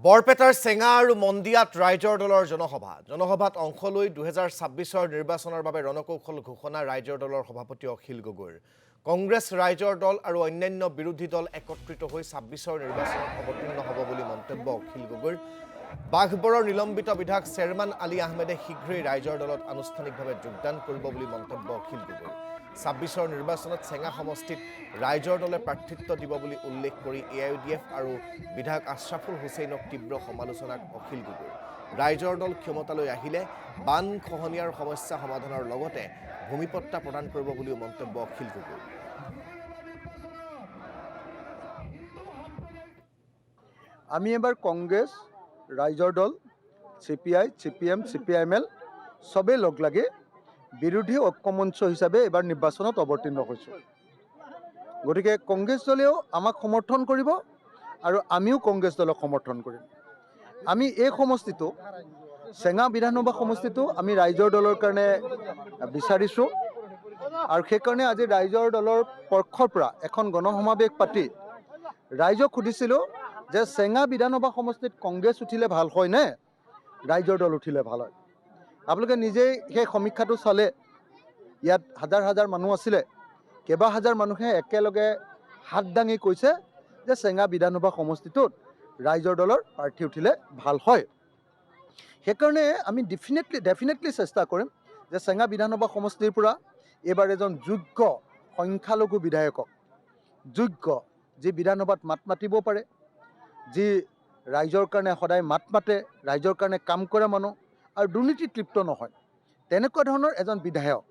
বৰপেটাৰ চেঙা আৰু মন্দিয়াত ৰাইজৰ দলৰ জনসভাত অংশ লৈ 2026 নিৰ্বাচনৰ বাবে ৰণকৌশল ঘোষণা ৰাইজৰ দলৰ সভাপতি অখিল গগৈৰ। কংগ্ৰেছ ৰাইজৰ দল আৰু অন্যান্য বিৰোধী দল একত্ৰিত হৈ 26 নিৰ্বাচনত অৱতীৰ্ণ হ'ব বুলি মন্তব্য অখিল গগৈৰ। বাঘবৰৰ নিলম্বিত বিধায়ক চেয়াৰমান আলী আহমেদে শীঘ্ৰেই ৰাইজৰ দলত আনুষ্ঠানিকভাৱে যোগদান কৰিব বুলি মন্তব্য অখিল গগৈৰ। 26 নিৰ্বাচনত চেঙা সমষ্টিত ৰাইজৰ দলে প্ৰাৰ্থিত্ব দিব বুলি উল্লেখ কৰি AIUDF আৰু বিধায়ক আশ্ৰাফুল হুছেইনক তীব্ৰ সমালোচনাত অখিল গগৈ। ৰাইজৰ দল ক্ষমতালৈ আহিলে বান খহনীয়াৰ সমস্যা সমাধানৰ লগতে ভূমিপট্টা প্ৰদান কৰিব বুলিও মন্তব্য অখিল গগৈ। আমি এবাৰ কংগ্ৰেছ ৰাইজৰ দল CPI, CPM, CPIML সবে লগ লাগি বিৰোধী ঐক্যমঞ্চ হিচাপে এবাৰ নিৰ্বাচনত অৱতীৰ্ণ হৈছোঁ। গতিকে কংগ্ৰেছ দলেও আমাক সমৰ্থন কৰিব আৰু আমিও কংগ্ৰেছ দলক সমৰ্থন কৰিম। আমি এই সমষ্টিটো চেঙা বিধানসভা সমষ্টিটো আমি ৰাইজৰ দলৰ কাৰণে বিচাৰিছোঁ আৰু সেইকাৰণে আজি ৰাইজৰ দলৰ পক্ষৰ পৰা এখন গণসমাৱেশ পাতি ৰাইজক সুধিছিলোঁ যে চেঙা বিধানসভা সমষ্টিত কংগ্ৰেছ উঠিলে ভাল হয় নে ৰাইজৰ দল উঠিলে ভাল হয়। আপোনালোকে নিজেই সেই সমীক্ষাটো চালে, ইয়াত হাজাৰ হাজাৰ মানুহ আছিলে, কেইবা হাজাৰ মানুহে একেলগে হাত দাঙি কৈছে যে চেঙা বিধানসভা সমষ্টিটোত ৰাইজৰ দলৰ প্ৰাৰ্থী উঠিলে ভাল হয়। সেইকাৰণে আমি ডেফিনেটলি চেষ্টা কৰিম যে চেঙা বিধানসভা সমষ্টিৰ পৰা এইবাৰ এজন যোগ্য সংখ্যালঘু বিধায়কক, যোগ্য যি বিধানসভাত মাত মাতিব পাৰে, যি ৰাইজৰ কাৰণে সদায় মাত মাতে, ৰাইজৰ কাৰণে কাম কৰা মানুহ আৰু দুৰ্নীতিত লিপ্ত নহয়, তেনেকুৱা ধৰণৰ এজন বিধায়ক